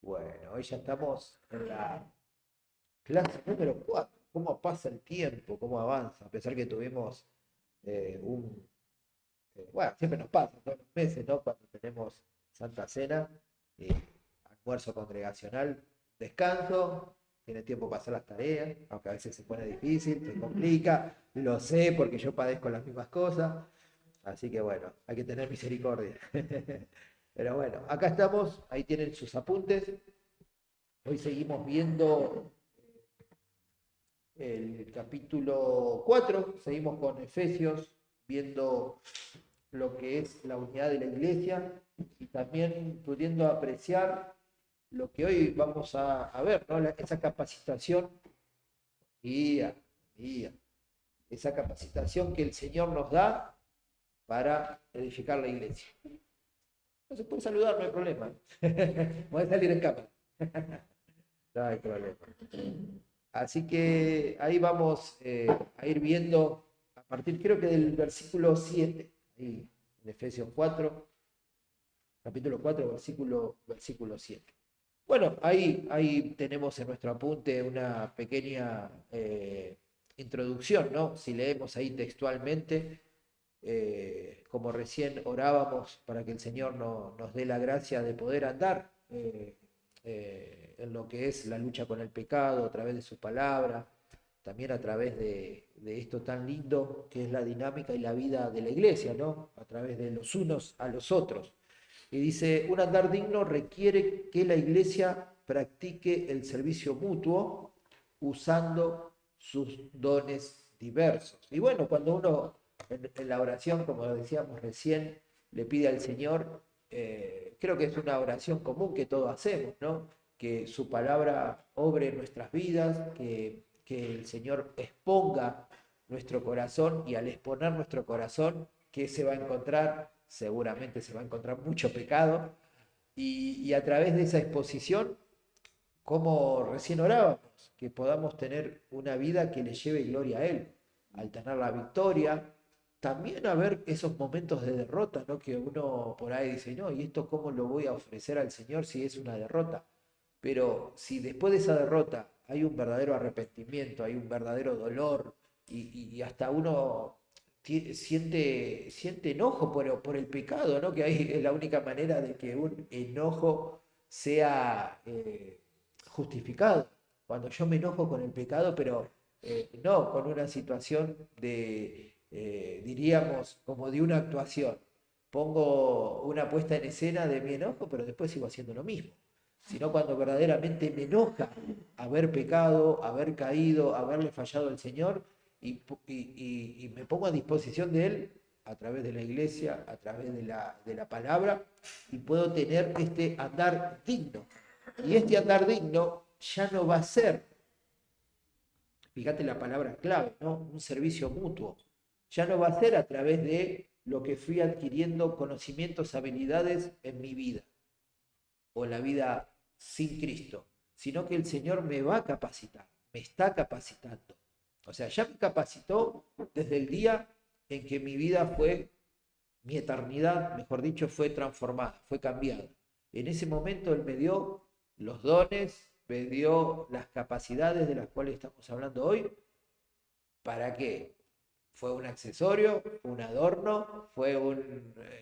Bueno, hoy ya estamos en la clase número 4. ¿Cómo pasa el tiempo? ¿Cómo avanza? A pesar que tuvimos un... bueno, siempre nos pasa todos los meses, ¿no? Cuando tenemos Santa Cena, eh, almuerzo congregacional, descanso, tiene tiempo para hacer las tareas, aunque a veces se pone difícil, se complica, lo sé porque yo padezco las mismas cosas, así que bueno, hay que tener misericordia. Pero bueno, acá estamos, ahí tienen sus apuntes. Hoy seguimos viendo el capítulo 4, seguimos con Efesios, viendo lo que es la unidad de la iglesia y también pudiendo apreciar lo que hoy vamos a ver, ¿no? Esa capacitación, guía, guía, esa capacitación que el Señor nos da para edificar la iglesia. No se puede saludar, no hay problema. Puede salir en cámara. No hay problema. Así que ahí vamos a ir viendo a partir, creo que del versículo 7, ahí, en Efesios 4, capítulo 4, versículo 7. Bueno, ahí tenemos en nuestro apunte una pequeña introducción, ¿no? Si leemos ahí textualmente, como recién orábamos para que el Señor nos dé la gracia de poder andar en lo que es la lucha con el pecado a través de su palabra, también a través de esto tan lindo que es la dinámica y la vida de la iglesia, ¿no? A través de los unos a los otros. Y dice, un andar digno requiere que la iglesia practique el servicio mutuo usando sus dones diversos. Y bueno, cuando uno en la oración, como decíamos recién, le pide al Señor, creo que es una oración común que todos hacemos, ¿no? Que su palabra obre en nuestras vidas, que el Señor exponga nuestro corazón y al exponer nuestro corazón, ¿qué se va a encontrar? Seguramente se va a encontrar mucho pecado y a través de esa exposición, como recién orábamos, que podamos tener una vida que le lleve gloria a Él, al tener la victoria, también a ver esos momentos de derrota, ¿no? Que uno por ahí dice, no, ¿y esto cómo lo voy a ofrecer al Señor si es una derrota? Pero si después de esa derrota hay un verdadero arrepentimiento, hay un verdadero dolor y hasta uno siente enojo por el pecado, ¿no? Que ahí es la única manera de que un enojo sea justificado. Cuando yo me enojo con el pecado, pero no con una situación de, diríamos, como de una actuación. Pongo una puesta en escena de mi enojo, pero después sigo haciendo lo mismo, sino cuando verdaderamente me enoja haber pecado, haber caído, haberle fallado al Señor y me pongo a disposición de Él a través de la iglesia, a través de la palabra, y puedo tener este andar digno. Y este andar digno ya no va a ser, fíjate la palabra clave, ¿no? Un servicio mutuo. Ya no va a ser a través de lo que fui adquiriendo conocimientos, habilidades en mi vida o en la vida sin Cristo, sino que el Señor me va a capacitar, me está capacitando. O sea, ya me capacitó desde el día en que mi vida fue, mi eternidad, mejor dicho, fue transformada, fue cambiada. En ese momento Él me dio los dones, me dio las capacidades de las cuales estamos hablando hoy. ¿Para qué? ¿Fue un accesorio, un adorno, fue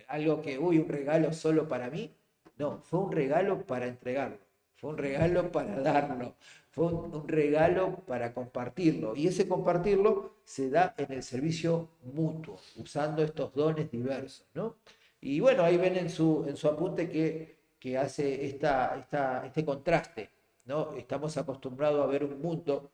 algo que, uy, un regalo solo para mí? No, fue un regalo para entregarlo, fue un regalo para darlo, fue un regalo para compartirlo. Y ese compartirlo se da en el servicio mutuo, usando estos dones diversos, ¿no? Y bueno, ahí ven en su apunte que hace este contraste, ¿no? Estamos acostumbrados a ver un mundo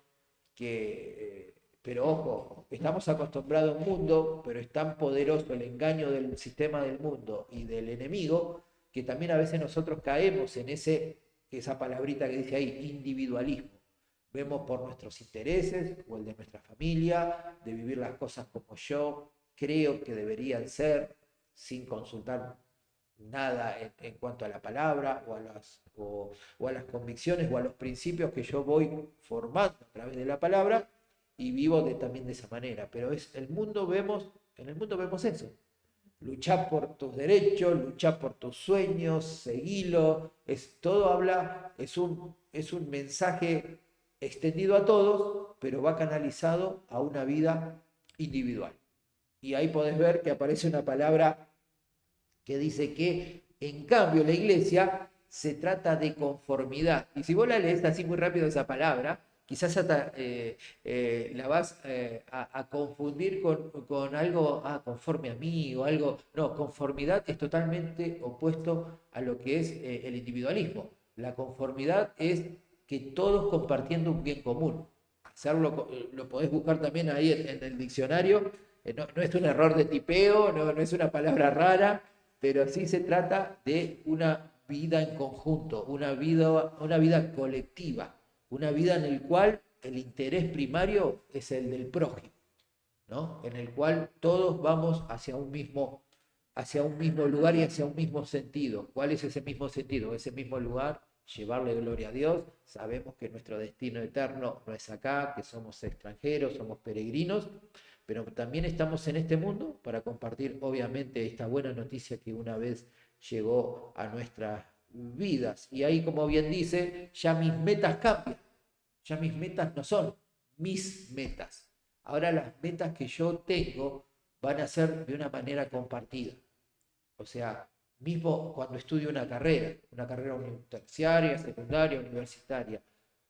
pero ojo, estamos acostumbrados a un mundo, pero es tan poderoso el engaño del sistema del mundo y del enemigo, que también a veces nosotros caemos en esa palabrita que dice ahí, individualismo. Vemos por nuestros intereses o el de nuestra familia, de vivir las cosas como yo creo que deberían ser, sin consultar nada en cuanto a la palabra o a las convicciones o a los principios que yo voy formando a través de la palabra y vivo también de esa manera. Pero en el mundo vemos eso. luchá por tus derechos, luchá por tus sueños, seguilo. Todo habla, es un mensaje extendido a todos, pero va canalizado a una vida individual. Y ahí podés ver que aparece una palabra que dice que, en cambio, la iglesia se trata de conformidad. Y si vos la lees así muy rápido esa palabra, quizás hasta la vas a confundir con algo, conforme a mí o algo. No, conformidad es totalmente opuesto a lo que es el individualismo. La conformidad es que todos compartiendo un bien común. Hacerlo, lo podés buscar también ahí en el diccionario. No, no es un error de tipeo, no, no es una palabra rara, pero sí se trata de una vida en conjunto, una vida colectiva, una vida en la cual el interés primario es el del prójimo, ¿no? En el cual todos vamos hacia un mismo lugar y hacia un mismo sentido. ¿Cuál es ese mismo sentido? Ese mismo lugar, llevarle gloria a Dios. Sabemos que nuestro destino eterno no es acá, que somos extranjeros, somos peregrinos, pero también estamos en este mundo para compartir, obviamente, esta buena noticia que una vez llegó a nuestras vidas. Y ahí, como bien dice, ya mis metas cambian. Ya mis metas no son mis metas. Ahora las metas que yo tengo van a ser de una manera compartida. O sea, mismo cuando estudio una carrera terciaria, secundaria, universitaria,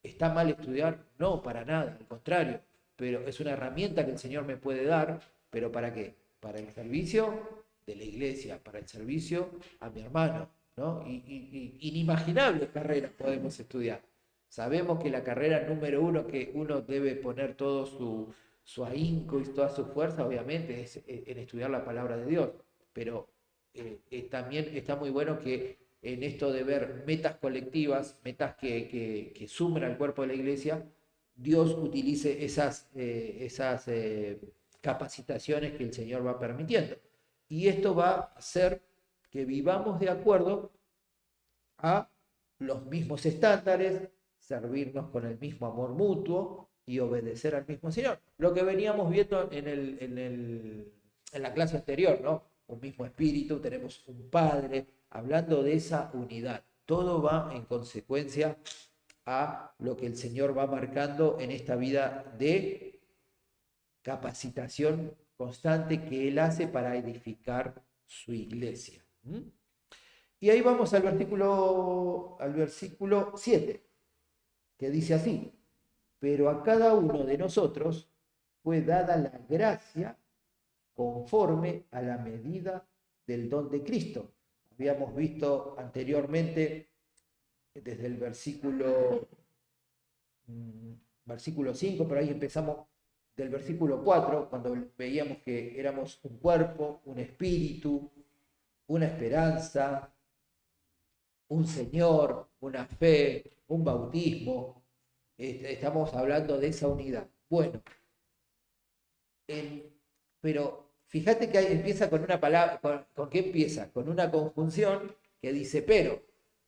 ¿está mal estudiar? No, para nada, al contrario, pero es una herramienta que el Señor me puede dar, pero ¿para qué? Para el servicio de la iglesia, para el servicio a mi hermano, ¿no? Inimaginables carreras podemos estudiar. Sabemos que la carrera número uno que uno debe poner todo su ahínco y toda su fuerza, obviamente, es en estudiar la palabra de Dios, pero también está muy bueno que en esto de ver metas colectivas, metas que sumen al cuerpo de la iglesia, Dios utilice esas capacitaciones que el Señor va permitiendo. Y esto va a hacer que vivamos de acuerdo a los mismos estándares, servirnos con el mismo amor mutuo y obedecer al mismo Señor. Lo que veníamos viendo en la clase anterior, ¿no? Un mismo espíritu, tenemos un Padre, hablando de esa unidad. Todo va en consecuencia a lo que el Señor va marcando en esta vida de capacitación constante que Él hace para edificar su iglesia. Y ahí vamos al versículo 7, que dice así: pero a cada uno de nosotros fue dada la gracia conforme a la medida del don de Cristo. Habíamos visto anteriormente desde el versículo 5, pero ahí empezamos del versículo 4, cuando veíamos que éramos un cuerpo, un espíritu, una esperanza, un Señor, una fe, un bautismo. Estamos hablando de esa unidad. Bueno, pero fíjate que ahí empieza con una palabra, ¿con qué empieza? Con una conjunción que dice pero.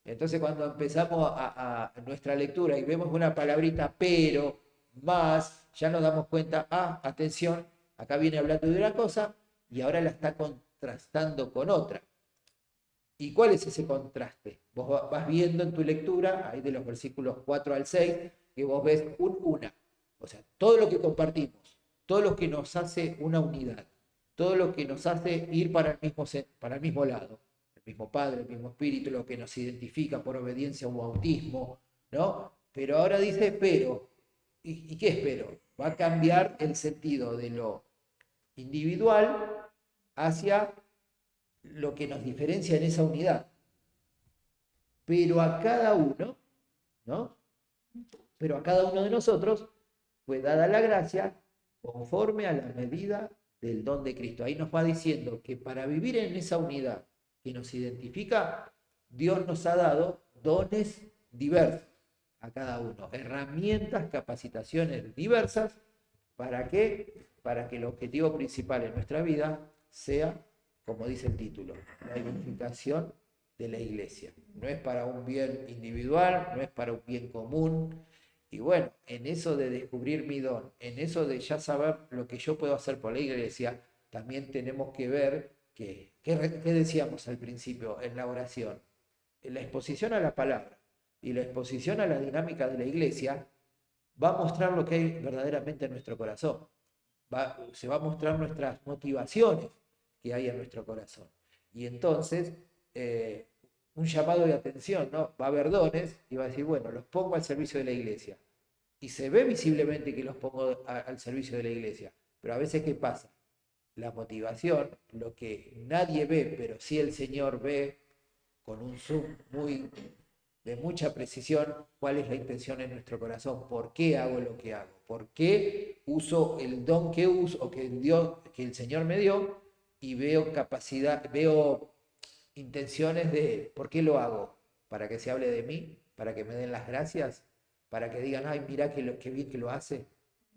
Entonces cuando empezamos a nuestra lectura y vemos una palabrita pero, más, ya nos damos cuenta, atención, acá viene hablando de una cosa y ahora la está contrastando con otra. ¿Y cuál es ese contraste? Vos vas viendo en tu lectura, ahí de los versículos 4 al 6, que vos ves una. O sea, todo lo que compartimos, todo lo que nos hace una unidad, todo lo que nos hace ir para el mismo lado, el mismo Padre, el mismo Espíritu, lo que nos identifica por obediencia o bautismo, ¿no? Pero ahora dice pero. ¿Y qué es pero? Va a cambiar el sentido de lo individual hacia lo que nos diferencia en esa unidad. Pero a cada uno, ¿no? Pero a cada uno de nosotros fue dada la gracia conforme a la medida del don de Cristo. Ahí nos va diciendo que para vivir en esa unidad que nos identifica, Dios nos ha dado dones diversos a cada uno, herramientas, capacitaciones diversas. ¿Para qué? Para que el objetivo principal en nuestra vida sea, como dice el título, la edificación de la iglesia. No es para un bien individual, no es para un bien común. Y bueno, en eso de descubrir mi don, en eso de ya saber lo que yo puedo hacer por la iglesia, también tenemos que ver ¿qué decíamos al principio en la oración? En la exposición a la palabra y la exposición a la dinámica de la iglesia va a mostrar lo que hay verdaderamente en nuestro corazón. Se va a mostrar nuestras motivaciones que hay en nuestro corazón. Y entonces, un llamado de atención, ¿no? Va a haber dones y va a decir, bueno, los pongo al servicio de la iglesia. Y se ve visiblemente que los pongo al servicio de la iglesia. Pero a veces, ¿qué pasa? La motivación, lo que nadie ve, pero sí el Señor ve con un zoom de mucha precisión, cuál es la intención en nuestro corazón, por qué hago lo que hago, por qué uso el don que uso o que el Señor me dio, y veo capacidad, veo intenciones de por qué lo hago, para que se hable de mí, para que me den las gracias, para que digan, ay, mira qué bien que lo hace,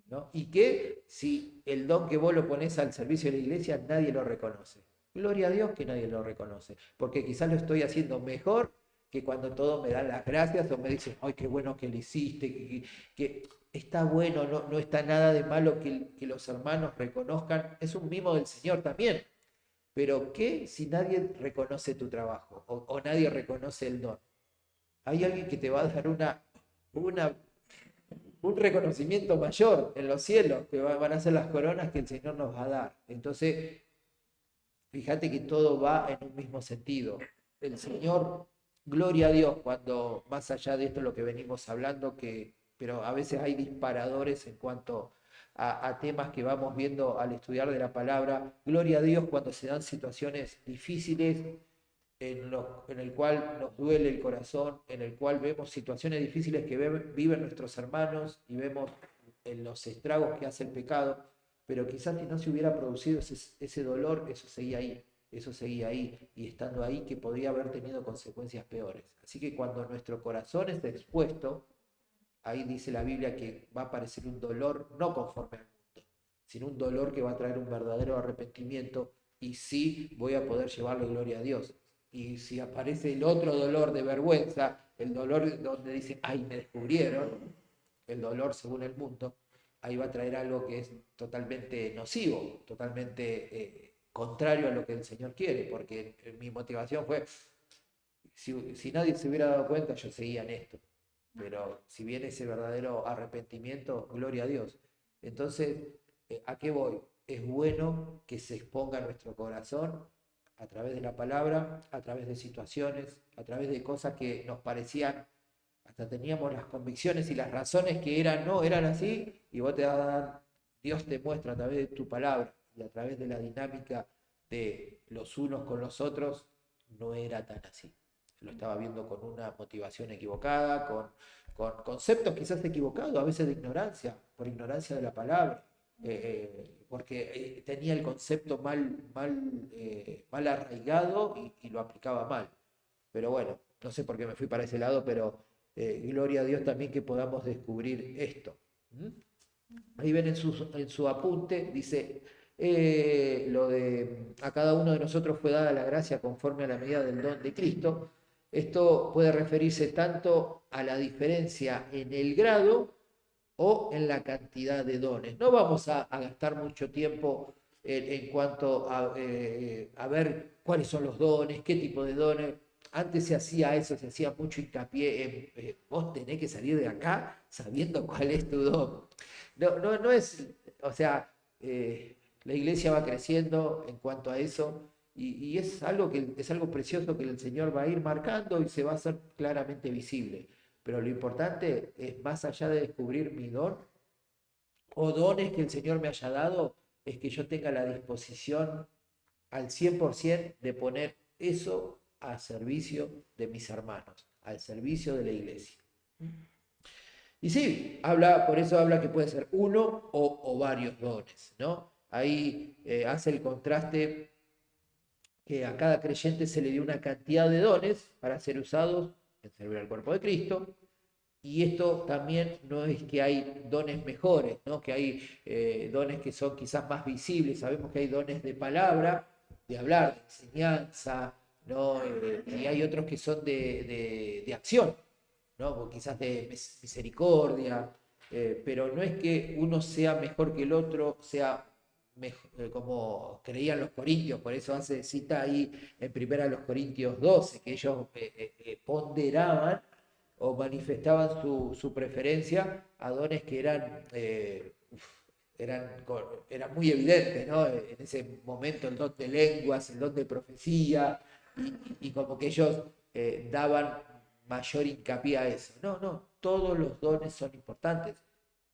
¿no? Y que si el don que vos lo pones al servicio de la iglesia, nadie lo reconoce. Gloria a Dios que nadie lo reconoce, porque quizás lo estoy haciendo mejor que cuando todos me dan las gracias o me dicen, ay, qué bueno que lo hiciste, que está bueno, no está nada de malo que los hermanos reconozcan, es un mimo del Señor también, pero ¿qué si nadie reconoce tu trabajo o nadie reconoce el don? Hay alguien que te va a dar una un reconocimiento mayor en los cielos, que van a ser las coronas que el Señor nos va a dar. Entonces, fíjate que todo va en un mismo sentido. El Señor, gloria a Dios, cuando más allá de esto lo que venimos hablando, pero a veces hay disparadores en cuanto a temas que vamos viendo al estudiar de la palabra. Gloria a Dios cuando se dan situaciones difíciles en el cual nos duele el corazón, en el cual vemos situaciones difíciles que viven nuestros hermanos y vemos en los estragos que hace el pecado, pero quizás si no se hubiera producido ese dolor, eso seguía ahí, y estando ahí que podría haber tenido consecuencias peores. Así que cuando nuestro corazón está expuesto, ahí dice la Biblia que va a aparecer un dolor no conforme al mundo, sino un dolor que va a traer un verdadero arrepentimiento, y sí voy a poder llevarle gloria a Dios. Y si aparece el otro dolor de vergüenza, el dolor donde dicen, ay, me descubrieron, el dolor según el mundo, ahí va a traer algo que es totalmente nocivo, totalmente contrario a lo que el Señor quiere, porque mi motivación fue, si nadie se hubiera dado cuenta, yo seguía en esto. Pero si viene ese verdadero arrepentimiento, gloria a Dios. Entonces, ¿a qué voy? Es bueno que se exponga nuestro corazón a través de la palabra, a través de situaciones, a través de cosas que nos parecían, hasta teníamos las convicciones y las razones que no eran así, y Dios te muestra a través de tu palabra y a través de la dinámica de los unos con los otros, no era tan así. Lo estaba viendo con una motivación equivocada, con conceptos quizás equivocados, a veces de ignorancia, por ignorancia de la palabra, porque tenía el concepto mal arraigado y lo aplicaba mal. Pero bueno, no sé por qué me fui para ese lado, pero gloria a Dios también que podamos descubrir esto. ¿Mm? Ahí ven en su apunte, dice, lo de a cada uno de nosotros fue dada la gracia conforme a la medida del don de Cristo. Esto puede referirse tanto a la diferencia en el grado o en la cantidad de dones. No vamos a gastar mucho tiempo en cuanto a ver cuáles son los dones, qué tipo de dones. Antes se hacía eso, se hacía mucho hincapié en vos tenés que salir de acá sabiendo cuál es tu don. No es, o sea, la iglesia va creciendo en cuanto a eso, y es algo es algo precioso que el Señor va a ir marcando y se va a hacer claramente visible. Pero lo importante es, más allá de descubrir mi don o dones que el Señor me haya dado, es que yo tenga la disposición al 100% de poner eso a servicio de mis hermanos, al servicio de la iglesia. Y sí, por eso habla que puede ser uno o varios dones, ¿no? Ahí hace el contraste que a cada creyente se le dio una cantidad de dones para ser usados en servir al cuerpo de Cristo. Y esto también no es que hay dones mejores, ¿no? Que hay dones que son quizás más visibles. Sabemos que hay dones de palabra, de hablar, de enseñanza, ¿no? Y hay otros que son de acción, ¿no? Quizás de misericordia, pero no es que uno sea mejor que el otro, sea como creían los corintios, por eso hace cita ahí en primera los Corintios 12, que ellos ponderaban o manifestaban su preferencia a dones que eran muy evidentes, ¿no? En ese momento el don de lenguas, el don de profecía, y como que ellos daban mayor hincapié a eso. No, no, todos los dones son importantes.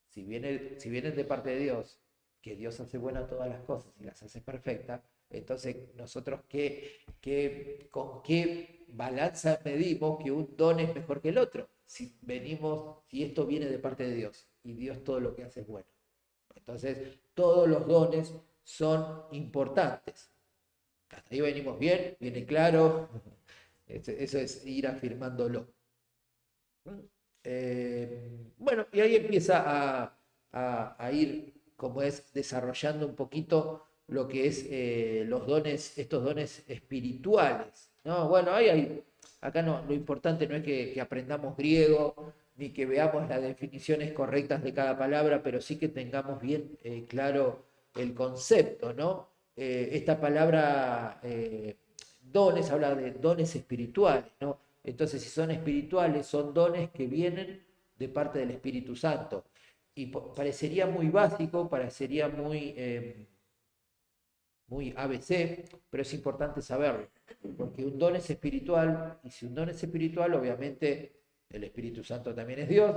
Si vienen de parte de Dios, que Dios hace buenas todas las cosas y las hace perfectas, entonces nosotros con qué balanza medimos que un don es mejor que el otro. Si esto viene de parte de Dios y Dios todo lo que hace es bueno. Entonces, todos los dones son importantes. Hasta ahí venimos bien, viene claro. Eso es ir afirmándolo. Bueno, y ahí empieza a ir, como es, desarrollando un poquito lo que es estos dones espirituales, ¿no? Bueno, acá no, lo importante no es que aprendamos griego, ni que veamos las definiciones correctas de cada palabra, pero sí que tengamos bien claro el concepto, ¿no? Esta palabra dones habla de dones espirituales, ¿no? Entonces, si son espirituales, son dones que vienen de parte del Espíritu Santo. Y parecería muy básico, parecería muy ABC, pero es importante saberlo, porque un don es espiritual, y si un don es espiritual, obviamente el Espíritu Santo también es Dios,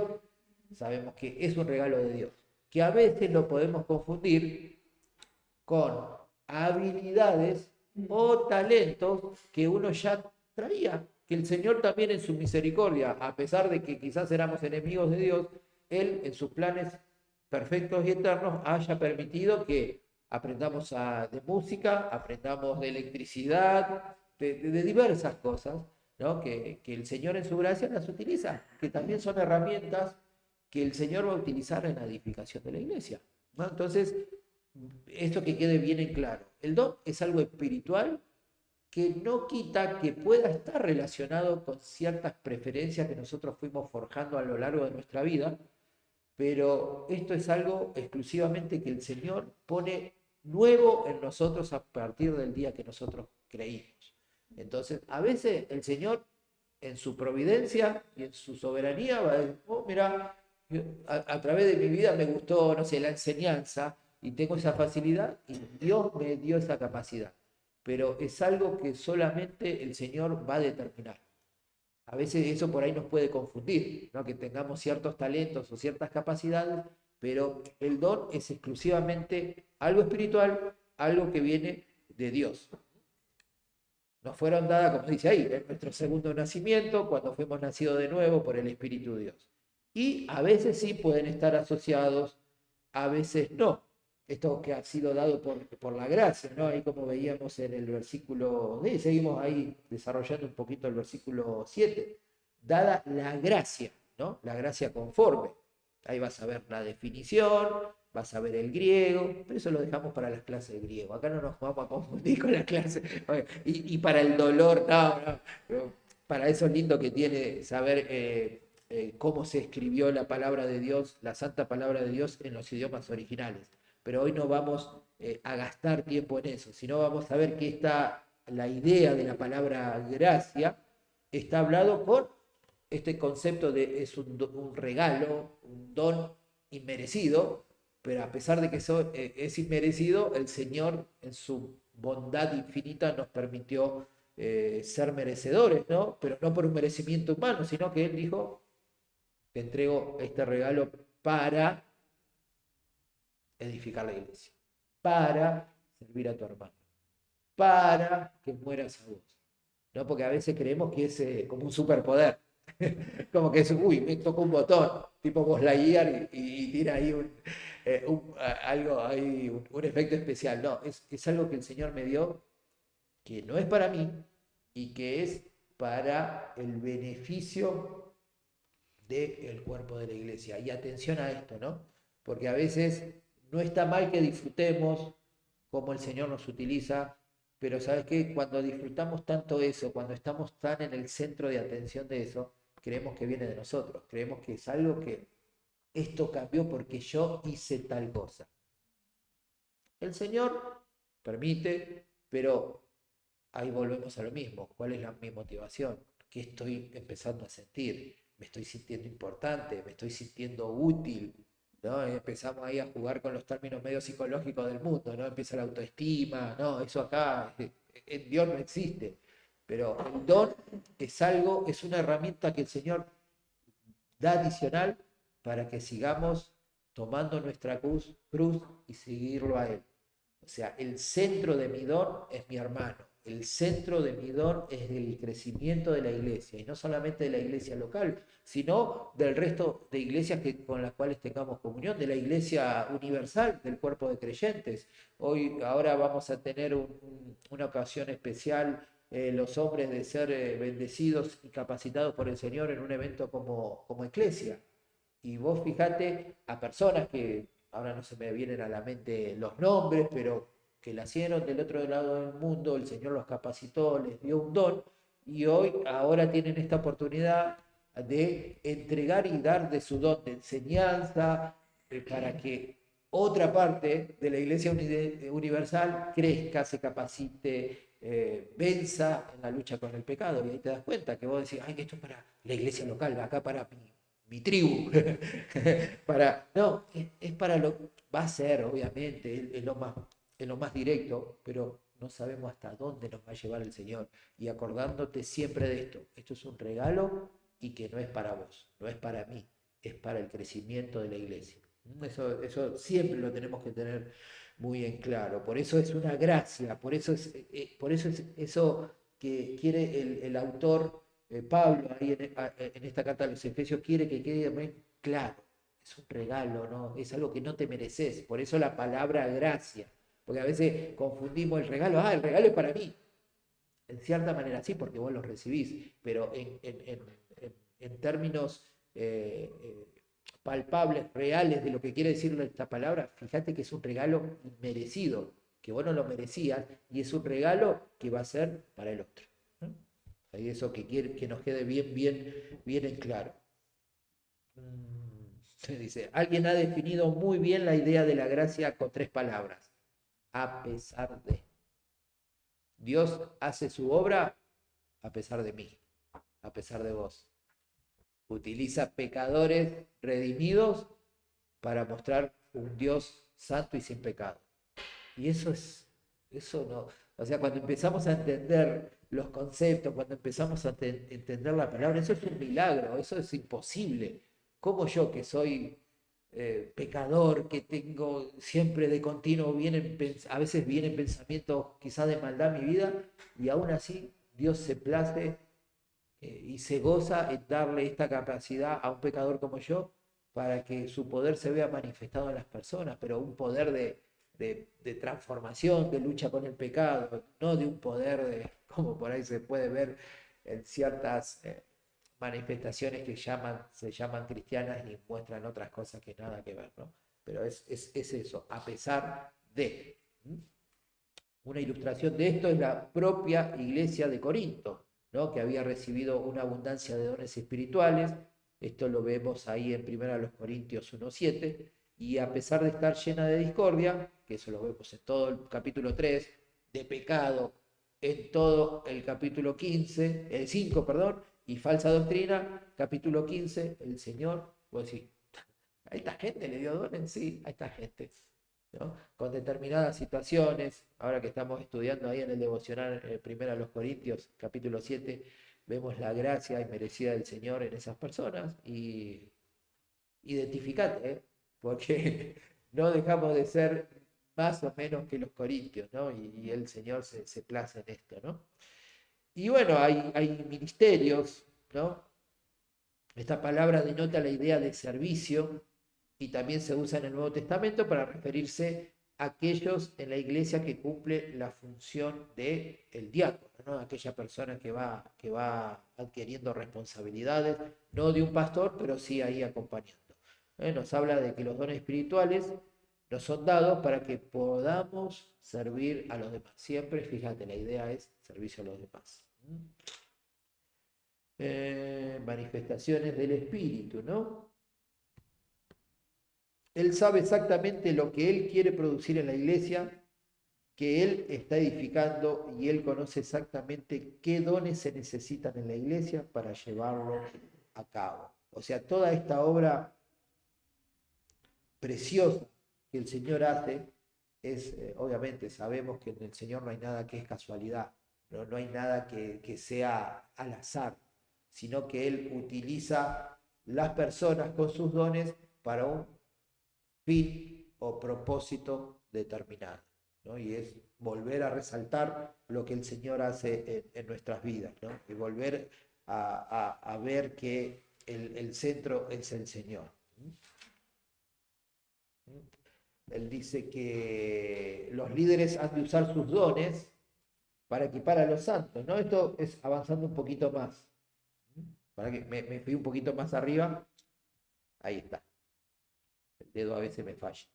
sabemos que es un regalo de Dios, que a veces lo podemos confundir con habilidades o talentos que uno ya traía, que el Señor también en su misericordia, a pesar de que quizás éramos enemigos de Dios, Él en sus planes perfectos y eternos haya permitido que aprendamos de música, aprendamos de electricidad, de diversas cosas, ¿no? Que el Señor en su gracia las utiliza, que también son herramientas que el Señor va a utilizar en la edificación de la iglesia, ¿no? Entonces, esto que quede bien en claro. El don es algo espiritual que no quita que pueda estar relacionado con ciertas preferencias que nosotros fuimos forjando a lo largo de nuestra vida, pero esto es algo exclusivamente que el Señor pone nuevo en nosotros a partir del día que nosotros creímos. Entonces, a veces el Señor, en su providencia y en su soberanía, va a decir, oh, mira, a través de mi vida me gustó, no sé, la enseñanza, y tengo esa facilidad, y Dios me dio esa capacidad. Pero es algo que solamente el Señor va a determinar. A veces eso por ahí nos puede confundir, ¿no? Que tengamos ciertos talentos o ciertas capacidades, pero el don es exclusivamente algo espiritual, algo que viene de Dios. Nos fueron dadas, como dice ahí, en nuestro segundo nacimiento, cuando fuimos nacidos de nuevo por el Espíritu de Dios. Y a veces sí pueden estar asociados, a veces no. Esto que ha sido dado por la gracia, ¿no? Ahí como veíamos en el versículo, seguimos ahí desarrollando un poquito el versículo 7, dada la gracia, ¿no? La gracia conforme. Ahí vas a ver la definición, vas a ver el griego, pero eso lo dejamos para las clases de griego. Acá no nos vamos a confundir con las clases. Y para el dolor, no. Para eso lindo que tiene saber cómo se escribió la palabra de Dios, la santa palabra de Dios en los idiomas originales. Pero hoy no vamos a gastar tiempo en eso, sino vamos a ver que la idea de la palabra gracia está hablado con este concepto de es un regalo, un don inmerecido, pero a pesar de que eso es inmerecido, el Señor en su bondad infinita nos permitió ser merecedores, ¿no? Pero no por un merecimiento humano, sino que Él dijo, te entrego este regalo para edificar la iglesia, para servir a tu hermano, para que mueras a vos. ¿No? Porque a veces creemos que es como un superpoder. Como que es, uy, me toca un botón, tipo Buzz Lightyear y tira ahí algo, ahí, un efecto especial. No, es algo que el Señor me dio, que no es para mí y que es para el beneficio del cuerpo de la iglesia. Y atención a esto, ¿no? Porque a veces no está mal que disfrutemos cómo el Señor nos utiliza, pero ¿sabes qué? Cuando disfrutamos tanto eso, cuando estamos tan en el centro de atención de eso, creemos que viene de nosotros, creemos que es algo que esto cambió porque yo hice tal cosa. El Señor permite, pero ahí volvemos a lo mismo. ¿Cuál es mi motivación? ¿Qué estoy empezando a sentir? ¿Me estoy sintiendo importante? ¿Me estoy sintiendo útil? ¿No? Empezamos ahí a jugar con los términos medio psicológicos del mundo, ¿no? Empieza la autoestima, no, eso acá en Dios no existe. Pero el don es algo, es una herramienta que el Señor da adicional para que sigamos tomando nuestra cruz y seguirlo a Él. O sea, el centro de mi don es mi hermano. El centro de mi don es el crecimiento de la iglesia. Y no solamente de la iglesia local, sino del resto de iglesias con las cuales tengamos comunión, de la iglesia universal, del cuerpo de creyentes. Ahora vamos a tener una ocasión especial, los hombres de ser bendecidos y capacitados por el Señor en un evento como iglesia. Y vos fijate a personas que ahora no se me vienen a la mente los nombres, pero que nacieron del otro lado del mundo, el Señor los capacitó, les dio un don, y ahora tienen esta oportunidad de entregar y dar de su don de enseñanza para que otra parte de la Iglesia Universal crezca, se capacite, venza en la lucha con el pecado. Y ahí te das cuenta que vos decís, ay, esto es para la iglesia local, acá para mi tribu. No, es para lo va a ser, obviamente, es lo más directo, pero no sabemos hasta dónde nos va a llevar el Señor. Y acordándote siempre de esto, esto es un regalo y que no es para vos, no es para mí, es para el crecimiento de la iglesia. Eso siempre lo tenemos que tener muy en claro. Por eso es una gracia, por eso es eso que quiere el autor Pablo ahí en esta carta a los Efesios quiere que quede bien claro. Es un regalo, ¿no? Es algo que no te mereces. Por eso la palabra gracia. Porque a veces confundimos el regalo. Ah, el regalo es para mí. En cierta manera sí, porque vos lo recibís. Pero en términos palpables, reales de lo que quiere decir esta palabra, fíjate que es un regalo merecido, que vos no lo merecías, y es un regalo que va a ser para el otro. ¿No? Ahí eso que quiere que nos quede bien en claro. Se dice, alguien ha definido muy bien la idea de la gracia con tres palabras. A pesar de. Dios hace su obra a pesar de mí, a pesar de vos. Utiliza pecadores redimidos para mostrar un Dios santo y sin pecado. Y eso no, o sea, cuando empezamos a entender los conceptos, cuando empezamos a entender la palabra, eso es un milagro, eso es imposible. ¿Cómo yo que soy pecador, que tengo siempre de continuo, a veces vienen pensamientos quizás de maldad en mi vida, y aún así Dios se place y se goza en darle esta capacidad a un pecador como yo para que su poder se vea manifestado en las personas, pero un poder de transformación, de lucha con el pecado, no de un poder como por ahí se puede ver en ciertas manifestaciones que se llaman cristianas y muestran otras cosas que nada que ver, ¿no? Pero es eso, a pesar de. Una ilustración de esto es la propia iglesia de Corinto, ¿no? Que había recibido una abundancia de dones espirituales. Esto lo vemos ahí en 1 Corintios 1:7. Y a pesar de estar llena de discordia, que eso lo vemos en todo el capítulo 3, de pecado en todo el capítulo 15, el 5, perdón, y falsa doctrina, capítulo 15, el Señor, vos decís, a esta gente le dio dones, sí, a esta gente. ¿No? Con determinadas situaciones, ahora que estamos estudiando ahí en el devocional primero a los Corintios, capítulo 7, vemos la gracia inmerecida del Señor en esas personas y identificate, porque no dejamos de ser más o menos que los corintios, ¿no? Y el Señor se place en esto, ¿no? Y bueno, hay ministerios, ¿no? Esta palabra denota la idea de servicio y también se usa en el Nuevo Testamento para referirse a aquellos en la iglesia que cumple la función de el diácono, ¿no? Aquella persona que va adquiriendo responsabilidades, no de un pastor, pero sí ahí acompañando. Nos habla de que los dones espirituales nos son dados para que podamos servir a los demás. Siempre, fíjate, la idea es servicio a los demás. Manifestaciones del espíritu, ¿no? Él sabe exactamente lo que Él quiere producir en la iglesia, que Él está edificando, y Él conoce exactamente qué dones se necesitan en la iglesia para llevarlo a cabo. O sea, toda esta obra preciosa que el Señor hace es, obviamente, sabemos que en el Señor no hay nada que es casualidad, no hay nada que sea al azar, sino que Él utiliza las personas con sus dones para un fin o propósito determinado, ¿no? Y es volver a resaltar lo que el Señor hace en nuestras vidas, ¿no? Y volver a ver que el centro es el Señor. Él dice que los líderes han de usar sus dones para equipar a los santos, ¿no? Esto es avanzando un poquito más. Para que me fui un poquito más arriba. Ahí está. El dedo a veces me falla.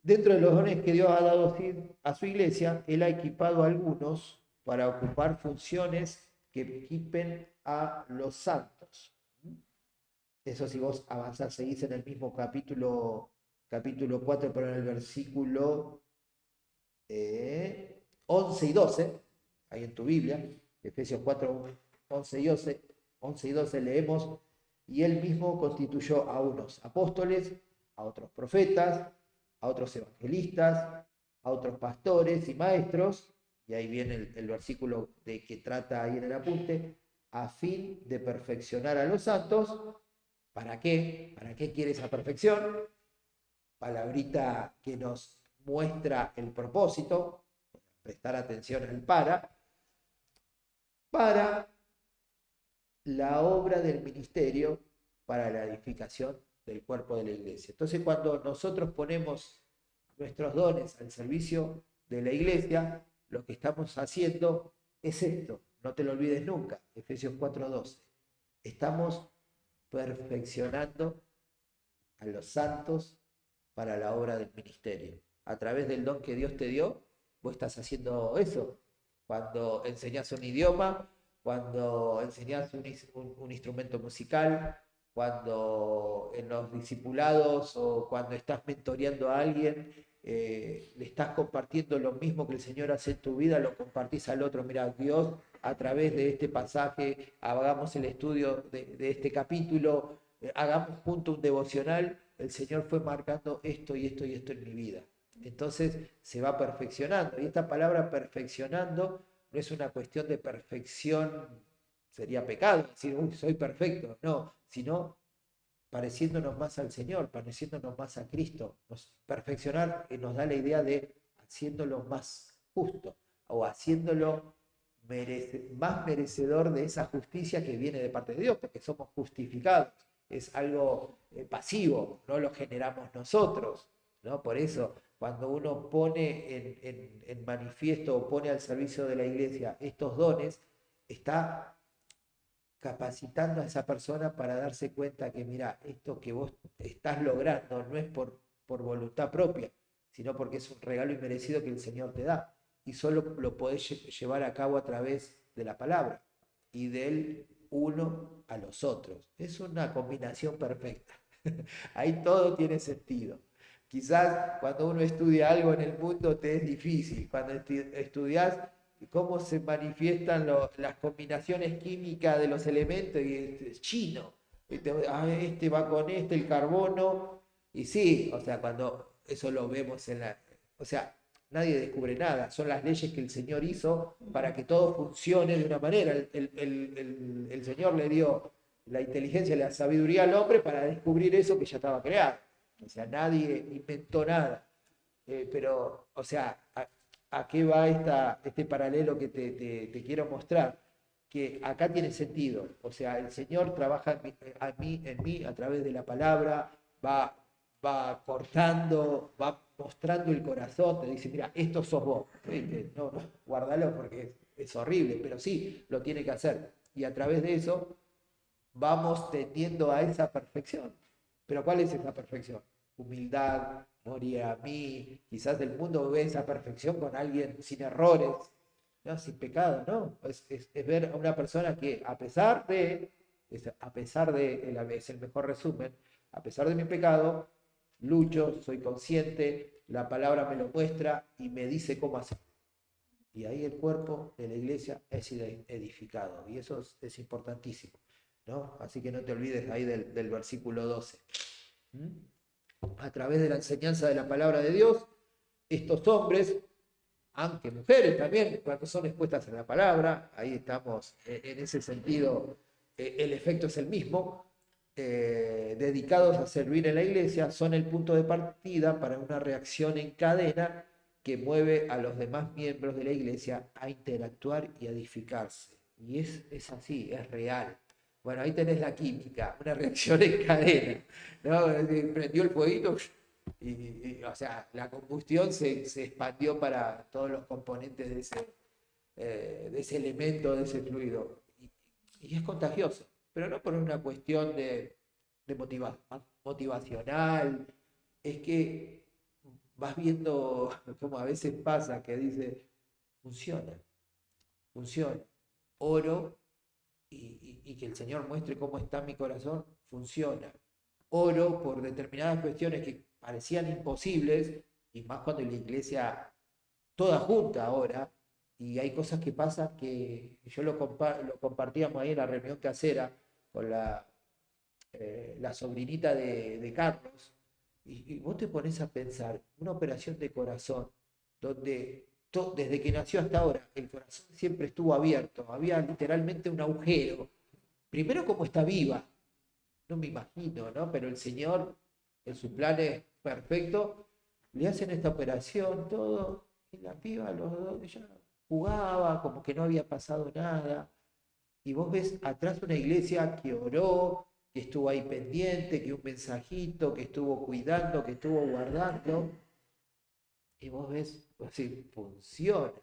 Dentro de los dones que Dios ha dado a su iglesia, Él ha equipado a algunos para ocupar funciones que equipen a los santos. Eso, si vos avanzás, seguís en el mismo capítulo 4, pero en el versículo 11 y 12, ahí en tu Biblia, Efesios 4, 11 y 12 leemos: y Él mismo constituyó a unos apóstoles, a otros profetas, a otros evangelistas, a otros pastores y maestros, y ahí viene el versículo de que trata ahí en el apunte, a fin de perfeccionar a los santos. ¿Para qué? ¿Para qué quiere esa perfección? Palabrita que nos muestra el propósito, prestar atención al para la obra del ministerio, para la edificación del cuerpo de la iglesia. Entonces, cuando nosotros ponemos nuestros dones al servicio de la iglesia, lo que estamos haciendo es esto, no te lo olvides nunca, Efesios 4:12. Estamos perfeccionando a los santos para la obra del ministerio. A través del don que Dios te dio, vos estás haciendo eso. Cuando enseñás un idioma, cuando enseñás un instrumento musical, cuando en los discipulados o cuando estás mentoreando a alguien, le estás compartiendo lo mismo que el Señor hace en tu vida, lo compartís al otro. Mira, Dios, a través de este pasaje, hagamos el estudio de este capítulo, hagamos junto un devocional, el Señor fue marcando esto y esto y esto en mi vida. Entonces se va perfeccionando. Y esta palabra perfeccionando no es una cuestión de perfección, sería pecado decir, uy, soy perfecto, no, sino pareciéndonos más al Señor, pareciéndonos más a Cristo. Perfeccionar nos da la idea de haciéndolo más justo o haciéndolo más merecedor de esa justicia que viene de parte de Dios, porque somos justificados. Es algo pasivo, no lo generamos nosotros, ¿no? Por eso, cuando uno pone en manifiesto o pone al servicio de la iglesia estos dones, está capacitando a esa persona para darse cuenta que, mira, esto que vos estás logrando no es por voluntad propia, sino porque es un regalo inmerecido que el Señor te da. Y solo lo podés llevar a cabo a través de la palabra y del uno a los otros. Es una combinación perfecta. Ahí todo tiene sentido. Quizás cuando uno estudia algo en el mundo te es difícil. Cuando estudias cómo se manifiestan las combinaciones químicas de los elementos, y es chino. Este va con este, el carbono. Y sí, o sea, cuando eso lo vemos en la... O sea, nadie descubre nada. Son las leyes que el Señor hizo para que todo funcione de una manera. El Señor le dio la inteligencia y la sabiduría al hombre para descubrir eso que ya estaba creado. O sea, nadie inventó nada. Pero, o sea, ¿a qué va este paralelo que te quiero mostrar? Que acá tiene sentido. O sea, el Señor trabaja en mí a través de la palabra, va cortando, va mostrando el corazón, te dice, mira, esto sos vos. No, no, guárdalo porque es horrible, pero sí, lo tiene que hacer. Y a través de eso vamos tendiendo a esa perfección. Pero ¿cuál es esa perfección? Humildad, morir a mí. Quizás el mundo ve esa perfección con alguien sin errores, ¿no? Sin pecado, ¿no? Es ver a una persona que es el mejor resumen, a pesar de mi pecado, lucho, soy consciente, la palabra me lo muestra y me dice cómo hacer. Y ahí el cuerpo de la iglesia es edificado. Y eso es importantísimo, ¿no? Así que no te olvides ahí del versículo 12. A través de la enseñanza de la palabra de Dios, estos hombres, aunque mujeres también, cuando son expuestas a la palabra, ahí estamos, en ese sentido, el efecto es el mismo, dedicados a servir en la iglesia, son el punto de partida para una reacción en cadena que mueve a los demás miembros de la iglesia a interactuar y a edificarse. Y es así, es real. Bueno, ahí tenés la química, una reacción en cadena, ¿no? Prendió el fueguito o sea, la combustión se expandió para todos los componentes de ese elemento, de ese fluido. Y es contagioso, pero no por una cuestión de motivacional, es que vas viendo como a veces pasa, que dice, funciona, oro y que el Señor muestre cómo está mi corazón, funciona. Oro por determinadas cuestiones que parecían imposibles, y más cuando la iglesia toda junta ahora, y hay cosas que pasan que yo lo compartíamos ahí en la reunión casera con la sobrinita de Carlos, y vos te pones a pensar, una operación de corazón, donde desde que nació hasta ahora, el corazón siempre estuvo abierto, había literalmente un agujero. Primero, como está viva, no me imagino, ¿no? Pero el Señor, en sus planes perfectos, le hacen esta operación, todo, y la piba, los dos, ella jugaba, como que no había pasado nada. Y vos ves atrás una iglesia que oró, que estuvo ahí pendiente, que un mensajito, que estuvo cuidando, que estuvo guardando. Y vos ves, así, funciona.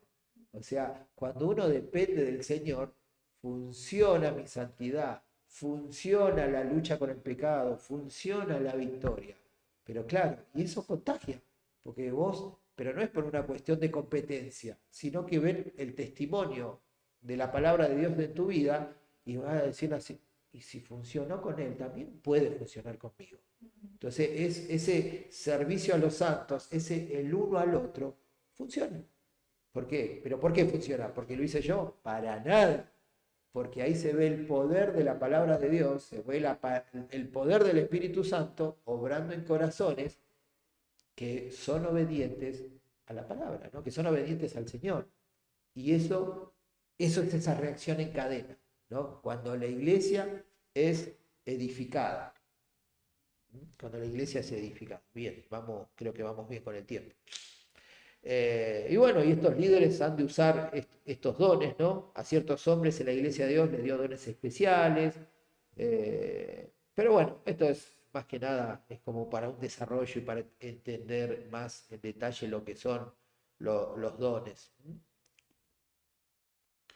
O sea, cuando uno depende del Señor, funciona mi santidad, funciona la lucha con el pecado, funciona la victoria. Pero claro, y eso contagia, porque vos, pero no es por una cuestión de competencia, sino que ven el testimonio de la palabra de Dios en tu vida y vas a decir así, y si funcionó con él, también puede funcionar conmigo. Entonces, ese servicio a los santos, ese el uno al otro, funciona. ¿Por qué? ¿Pero por qué funciona? ¿Porque lo hice yo? Para nada. Porque ahí se ve el poder de la palabra de Dios, se ve el poder del Espíritu Santo obrando en corazones que son obedientes a la palabra, ¿no? Que son obedientes al Señor. Y eso es esa reacción en cadena, ¿no? Cuando la iglesia es edificada. Cuando la iglesia se edifica. Bien, creo que vamos bien con el tiempo. Y bueno, y estos líderes han de usar estos dones, ¿no? A ciertos hombres en la iglesia de Dios les dio dones especiales. Pero bueno, esto es más que nada, es como para un desarrollo y para entender más en detalle lo que son los dones.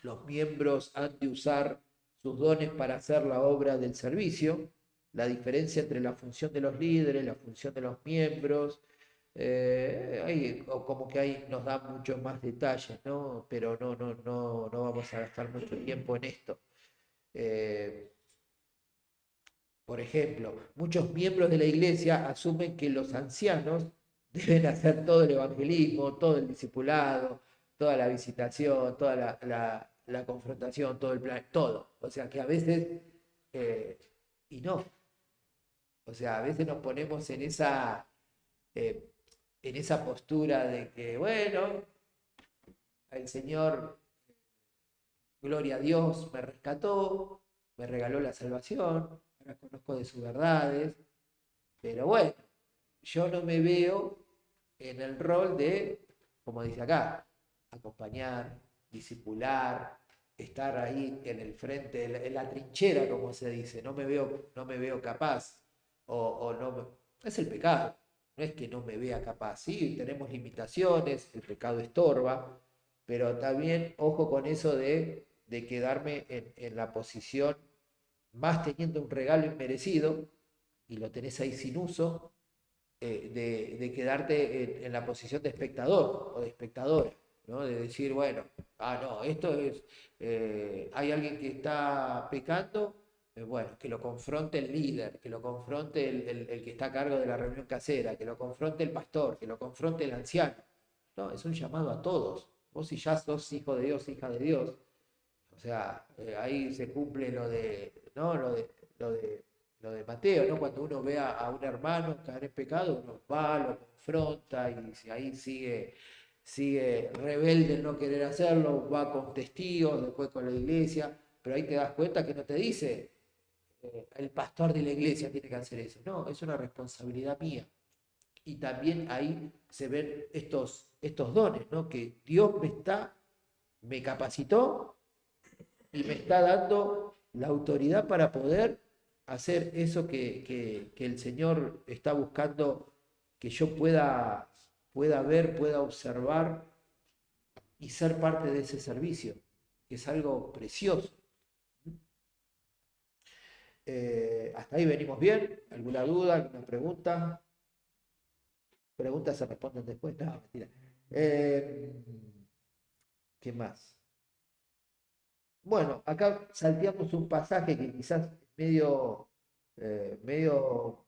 Los miembros han de usar sus dones para hacer la obra del servicio. La diferencia entre la función de los líderes, la función de los miembros, como que ahí nos da muchos más detalles, ¿no? Pero no vamos a gastar mucho tiempo en esto. Por ejemplo, muchos miembros de la iglesia asumen que los ancianos deben hacer todo el evangelismo, todo el discipulado, toda la visitación, toda la confrontación, todo el plan, todo. O sea que a veces, eh, y no, o sea, a veces nos ponemos eh, en esa postura de que, bueno, el Señor, gloria a Dios, me rescató, me regaló la salvación, ahora conozco de sus verdades, pero bueno, yo no me veo en el rol de, como dice acá, acompañar, discipular, estar ahí en el frente, en la trinchera, como se dice, no me veo capaz, o no es el pecado, no es que no me vea capaz, sí, tenemos limitaciones, el pecado estorba, pero también ojo con eso de quedarme en la posición, más teniendo un regalo inmerecido, y lo tenés ahí sin uso, de quedarte en la posición de espectador o de espectadora, ¿no? De decir, bueno, no, esto es, hay alguien que está pecando bueno, que lo confronte el líder, que lo confronte el que está a cargo de la reunión casera, que lo confronte el pastor, que lo confronte el anciano. No, es un llamado a todos. Vos si ya sos hijo de Dios, hija de Dios, o sea, ahí se cumple lo de, ¿no? Lo de, lo de Mateo, ¿no? Cuando uno ve a un hermano caer en pecado, uno va, lo confronta y si ahí sigue rebelde en no querer hacerlo, va con testigos, después con la iglesia, pero ahí te das cuenta que no te dice el pastor de la iglesia tiene que hacer eso. No, es una responsabilidad mía. Y también ahí se ven estos dones, ¿no? Que Dios me capacitó y me está dando la autoridad para poder hacer eso que el Señor está buscando que yo pueda ver, pueda observar y ser parte de ese servicio, que es algo precioso. Hasta ahí venimos bien. ¿Alguna duda, alguna pregunta? Preguntas se responden después. No, mentira. Eh, ¿Qué más? Bueno, acá salteamos un pasaje que quizás medio no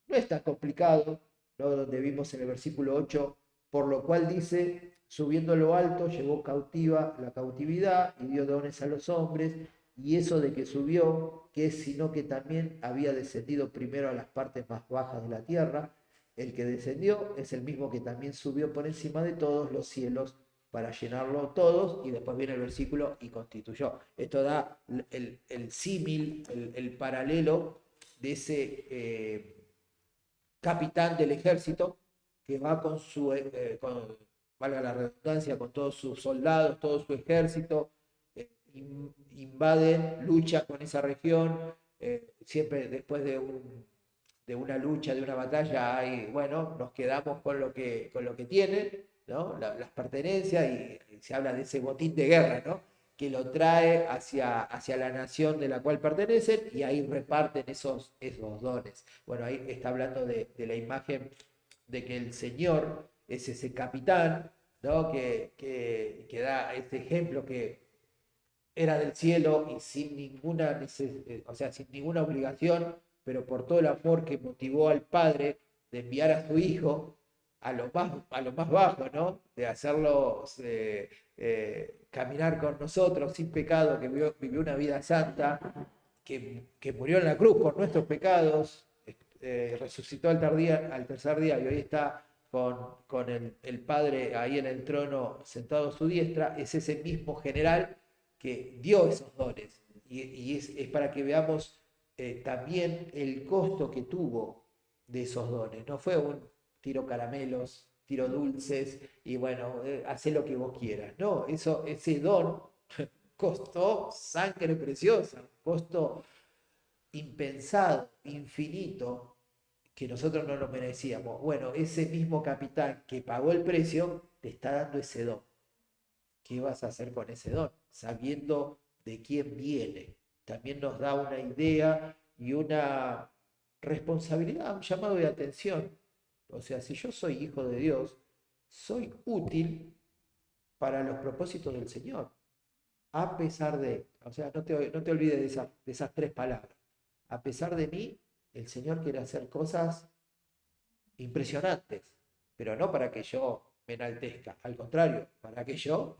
es tan complicado, ¿no? Donde vimos en el versículo 8, por lo cual dice, subiendo a lo alto, llevó cautiva la cautividad y dio dones a los hombres, y eso de que subió, que es sino que también había descendido primero a las partes más bajas de la tierra, el que descendió es el mismo que también subió por encima de todos los cielos para llenarlo todos, y después viene el versículo y constituyó. Esto da el símil, el paralelo de ese capitán del ejército que va valga la redundancia, con todos sus soldados, todo su ejército, invaden, lucha con esa región, siempre después de una lucha, de una batalla, bueno, nos quedamos con lo que tienen, ¿no? Las pertenencias, y se habla de ese botín de guerra, ¿no? Que lo trae hacia la nación de la cual pertenecen y ahí reparten esos dones. Bueno, ahí está hablando de la imagen de que el Señor es ese capitán, ¿no? Que da este ejemplo que era del cielo y sin ninguna, o sea, sin ninguna obligación, pero por todo el amor que motivó al Padre de enviar a su Hijo a lo más bajo, ¿no? De hacerlo caminar con nosotros sin pecado, que vivió una vida santa, que murió en la cruz por nuestros pecados, resucitó al tercer día y hoy está con el Padre ahí en el trono sentado a su diestra, es ese mismo general que dio esos dones. Y es para que veamos también el costo que tuvo de esos dones. No fue un tiro caramelos, tiro dulces y bueno, haz lo que vos quieras. No, ese don costó sangre preciosa, costó impensado, infinito, que nosotros no lo merecíamos. Bueno, ese mismo capitán que pagó el precio te está dando ese don. ¿Qué vas a hacer con ese don? Sabiendo de quién viene. También nos da una idea y una responsabilidad, un llamado de atención. O sea, si yo soy hijo de Dios, soy útil para los propósitos del Señor. A pesar de, o sea, no te olvides de esas tres palabras. A pesar de mí, el Señor quiere hacer cosas impresionantes, pero no para que yo me enaltezca, al contrario, para que yo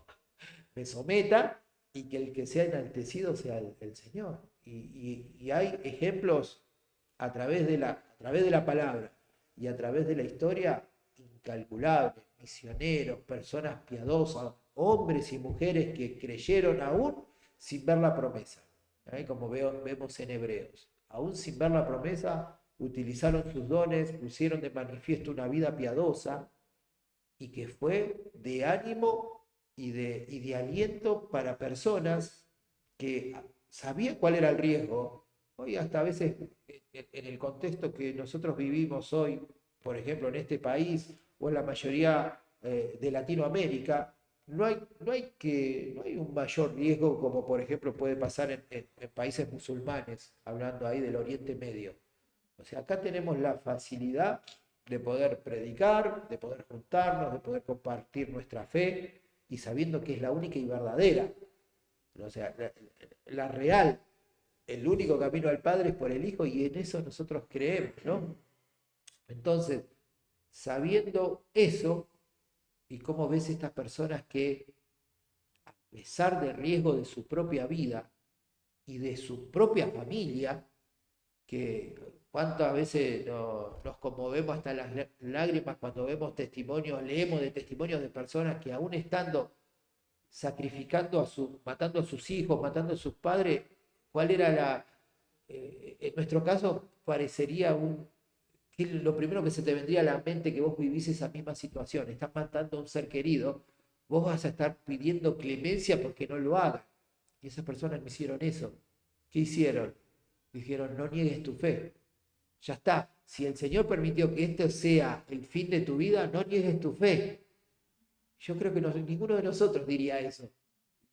me someta y que el que sea enaltecido sea el Señor. Y hay ejemplos a través de la palabra y a través de la historia incalculables, misioneros, personas piadosas, hombres y mujeres que creyeron aún sin ver la promesa, como vemos en Hebreos. Aún sin ver la promesa, utilizaron sus dones, pusieron de manifiesto una vida piadosa y que fue de ánimo y de aliento para personas que sabían cuál era el riesgo. Hoy hasta a veces en el contexto que nosotros vivimos hoy, por ejemplo en este país o en la mayoría de Latinoamérica, no hay un mayor riesgo como por ejemplo puede pasar en países musulmanes, hablando ahí del Oriente Medio. O sea, acá tenemos la facilidad de poder predicar, de poder juntarnos, de poder compartir nuestra fe y sabiendo que es la única y verdadera, o sea, la real. el único camino al Padre es por el Hijo y en eso nosotros creemos, ¿no? Entonces, sabiendo eso, y cómo ves estas personas que, a pesar del riesgo de su propia vida y de su propia familia, que cuántas veces nos conmovemos hasta las lágrimas cuando vemos testimonios, leemos de testimonios de personas que aún estando sacrificando matando a sus hijos, matando a sus padres, ¿cuál era en nuestro caso parecería que lo primero que se te vendría a la mente que vos vivís esa misma situación, estás matando a un ser querido, vos vas a estar pidiendo clemencia porque no lo hagan. Y esas personas me hicieron eso. ¿Qué hicieron? Dijeron, no niegues tu fe. Ya está. Si el Señor permitió que esto sea el fin de tu vida, no niegues tu fe. Yo creo que ninguno de nosotros diría eso.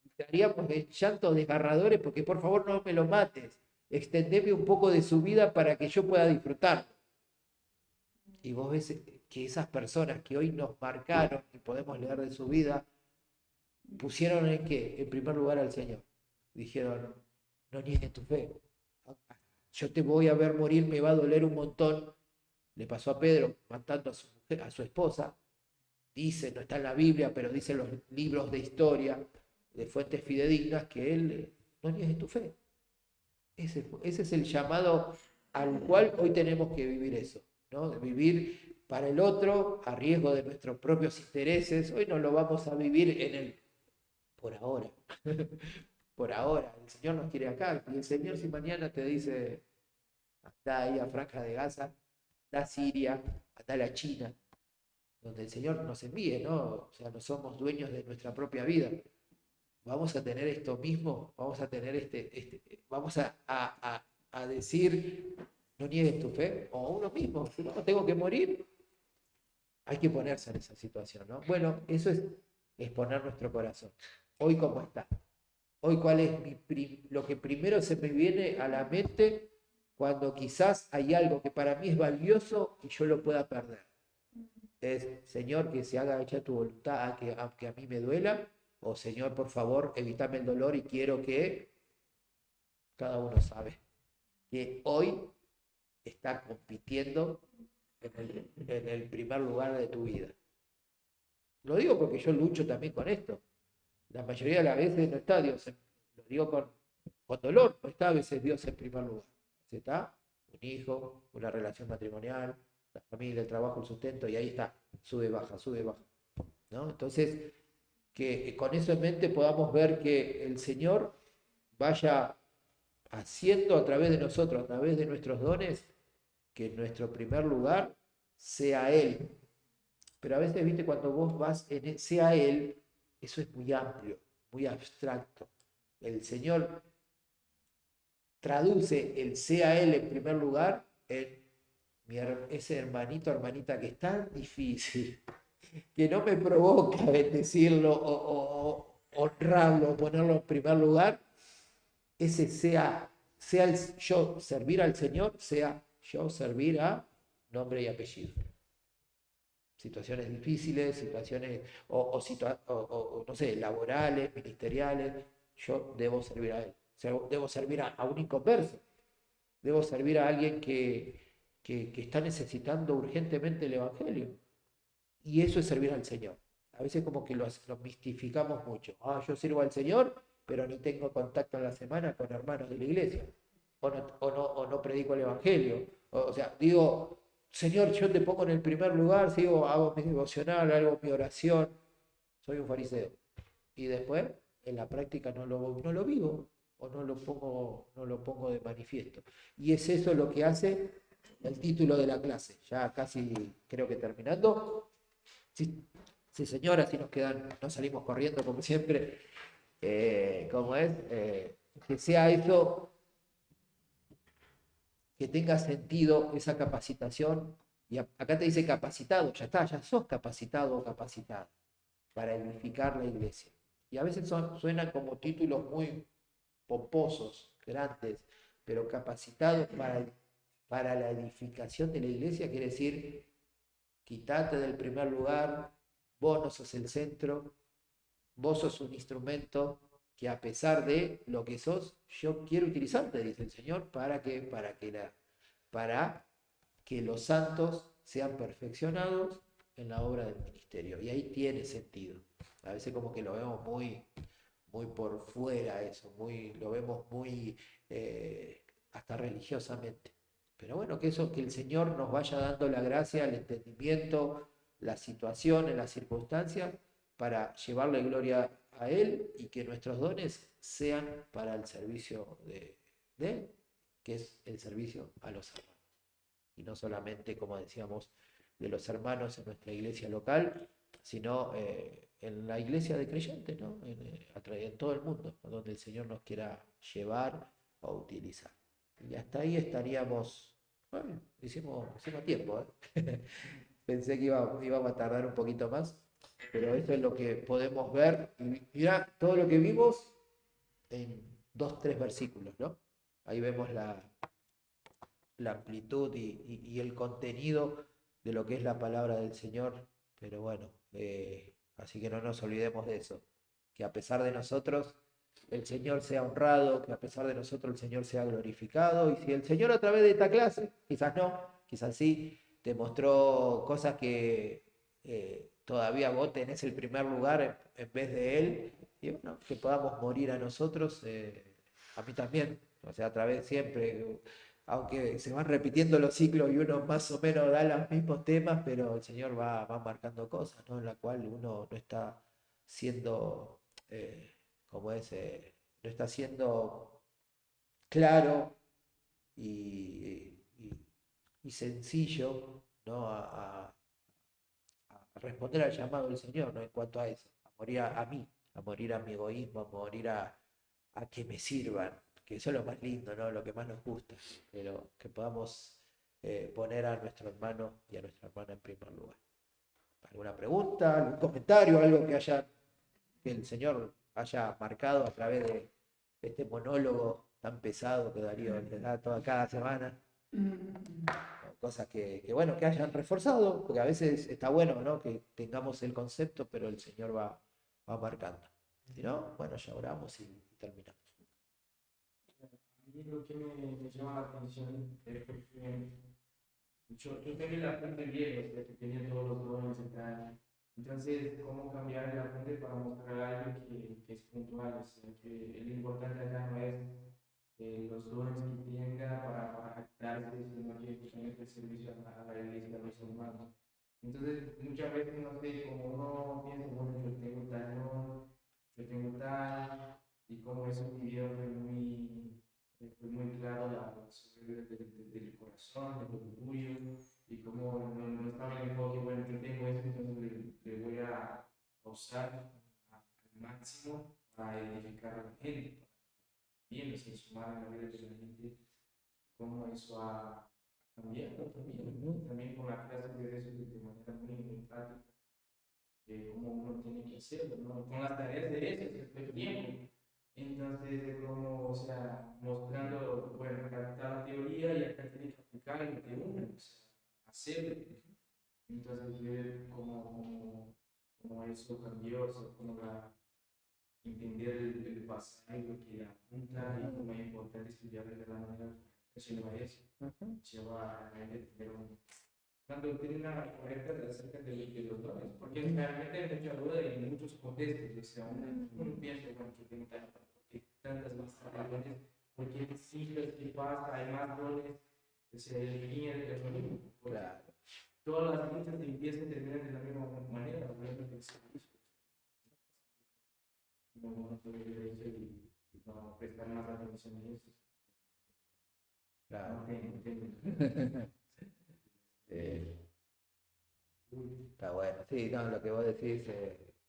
Estaríamos en llantos desgarradores porque por favor no me lo mates. Extendeme un poco de su vida para que yo pueda disfrutar. Y vos ves que esas personas que hoy nos marcaron y podemos leer de su vida, pusieron en qué? En primer lugar al Señor. Dijeron, no niegues tu fe. Yo te voy a ver morir, me va a doler un montón. Le pasó a Pedro matando a su mujer, a su esposa. Dice, no está en la Biblia, pero dicen los libros de historia, de fuentes fidedignas, que él no niegues tu fe. Ese es el llamado al cual hoy tenemos que vivir eso, ¿no? De vivir para el otro a riesgo de nuestros propios intereses. Hoy no lo vamos a vivir por ahora. Por ahora. El Señor nos quiere acá. Y el Señor si mañana te dice, anda ahí a Franja de Gaza, anda a Siria, anda a la China, donde el Señor nos envíe, ¿no? O sea, no somos dueños de nuestra propia vida. Vamos a tener esto mismo, vamos a tener vamos a decir, no niegues tu fe, o uno mismo, si no tengo que morir, hay que ponerse en esa situación, ¿no? Bueno, eso es poner nuestro corazón. Hoy cómo está. Hoy cuál es lo que primero se me viene a la mente cuando quizás hay algo que para mí es valioso y yo lo pueda perder. Es, Señor, que se haga hecha tu voluntad, aunque a mí me duela, o Señor, por favor, evítame el dolor y quiero que cada uno sabe que hoy está compitiendo en el primer lugar de tu vida. Lo digo porque yo lucho también con esto. La mayoría de las veces no está Dios, lo digo con dolor, no está a veces Dios en primer lugar. Se está un hijo, una relación matrimonial, la familia, el trabajo, el sustento, y ahí está, sube, baja, ¿no? Entonces, que con eso en mente podamos ver que el Señor vaya haciendo a través de nosotros, a través de nuestros dones, que nuestro primer lugar sea Él. Pero a veces, viste, cuando vos vas en sea Él, eso es muy amplio, muy abstracto. El Señor traduce el sea Él en primer lugar en ese hermanito, hermanita que es tan difícil, que no me provoca bendecirlo o honrarlo, ponerlo en primer lugar, ese sea yo servir al Señor, sea yo servir a nombre y apellido. Situaciones difíciles, situaciones no sé, laborales, ministeriales, yo debo servir a Él. O sea, debo servir a un inconverso, debo servir a alguien que está necesitando urgentemente el Evangelio. Y eso es servir al Señor. A veces como que lo mistificamos mucho. Yo sirvo al Señor, pero ni tengo contacto en la semana con hermanos de la iglesia. O no predico el Evangelio. O sea, digo, Señor, yo te pongo en el primer lugar, sigo, hago mi devocional, hago mi oración. Soy un fariseo. Y después, en la práctica no lo vivo o no lo pongo de manifiesto. Y es eso lo que hace el título de la clase. Ya casi creo que terminando. Sí, sí, señora, si nos quedan, no salimos corriendo como siempre. ¿Cómo es? Que sea eso, que tenga sentido esa capacitación. Y acá te dice capacitado, ya está, ya sos capacitado o capacitada para edificar la iglesia. Y a veces suenan como títulos muy pomposos, grandes, pero capacitado para la edificación de la iglesia quiere decir, quítate del primer lugar, vos no sos el centro, vos sos un instrumento, que a pesar de lo que sos, yo quiero utilizarte, dice el Señor, para que los santos sean perfeccionados en la obra del ministerio. Y ahí tiene sentido. A veces como que lo vemos muy por fuera eso, lo vemos muy hasta religiosamente. Pero bueno, que el Señor nos vaya dando la gracia, el entendimiento, la situación, las circunstancias, para llevarle gloria a Él y que nuestros dones sean para el servicio de Él, que es el servicio a los hermanos. Y no solamente, como decíamos, de los hermanos en nuestra iglesia local, sino en la iglesia de creyentes, ¿no? En todo el mundo, donde el Señor nos quiera llevar o utilizar. Y hasta ahí estaríamos, bueno, hicimos tiempo, ¿eh? Pensé que íbamos a tardar un poquito más, pero esto es lo que podemos ver. Y mira, todo lo que vimos en 2, 3 versículos, ¿no? Ahí vemos la amplitud y el contenido de lo que es la palabra del Señor, pero bueno, así que no nos olvidemos de eso, que a pesar de nosotros el Señor sea honrado, que a pesar de nosotros el Señor sea glorificado, y si el Señor a través de esta clase, quizás no, quizás sí, te mostró cosas que todavía vos tenés el primer lugar en vez de Él, y bueno, que podamos morir a nosotros, a mí también, o sea, a través siempre, aunque se van repitiendo los ciclos y uno más o menos da los mismos temas, pero el Señor va marcando cosas, ¿no? En la cual uno no está siendo, como es, no está siendo claro y, y sencillo, ¿no? A responder al llamado del Señor, ¿no? En cuanto a eso, a morir a mí, a morir a mi egoísmo, a morir a que me sirvan, que eso es lo más lindo, ¿no? Lo que más nos gusta, pero que podamos poner a nuestro hermano y a nuestra hermana en primer lugar. ¿Alguna pregunta, algún comentario, algo que el Señor haya marcado a través de este monólogo tan pesado que Darío les da cada semana? Cosas bueno, que hayan reforzado, porque a veces está bueno, ¿no? Que tengamos el concepto, pero el Señor va marcando. Si no, bueno, ya oramos y terminamos. A mí lo que me llama la atención es porque yo tengo el apunte viejo, que tenía todos los dones y tal. Entonces, ¿cómo cambiar el apunte para mostrar algo que es puntual? O sea, que lo importante acá no es los dones que tenga para jactarse, sino que justamente el servicio a la iglesia, a los hermanos. Entonces, muchas veces, no sé, como uno piensa, bueno, yo tengo tal don, yo tengo tal, y como eso en mi vida fue muy claro la soberbia del corazón, del orgullo, y como no estaba en el enfoque, bueno, yo tengo eso, entonces le voy a usar al máximo para edificar a la gente, bien, o sea, sumar a la vida de la gente, cómo eso ha cambiado también, ¿no? También con la clase de eso de manera muy práctica, cómo uno tiene que hacerlo, ¿no? Con las tareas de eso, el tiempo. Entonces, como, o sea, mostrando, bueno, acá está la teoría y acá tiene que aplicar lo que uno, o sea, hacerlo. Entonces, ver cómo eso cambió, o sea, cómo entender el pasaje, lo que apunta y cómo es importante estudiarlo de la manera que lleva eso. Lleva a la gente a tener una doctrina correcta acerca de los dones, porque realmente hay mucha duda en muchos contextos. O sea, uno piensa, bueno, que tengo tantas más dones, porque siglos que pasa, hay más dones, o sea, el línea de terrorismo. Claro. Todas las luchas empiezan y terminan de la misma manera, hablando del servicio. No poder eso y no prestar más atención a eso. Claro. No tengo. Está bueno. Sí, no, lo que vos decís,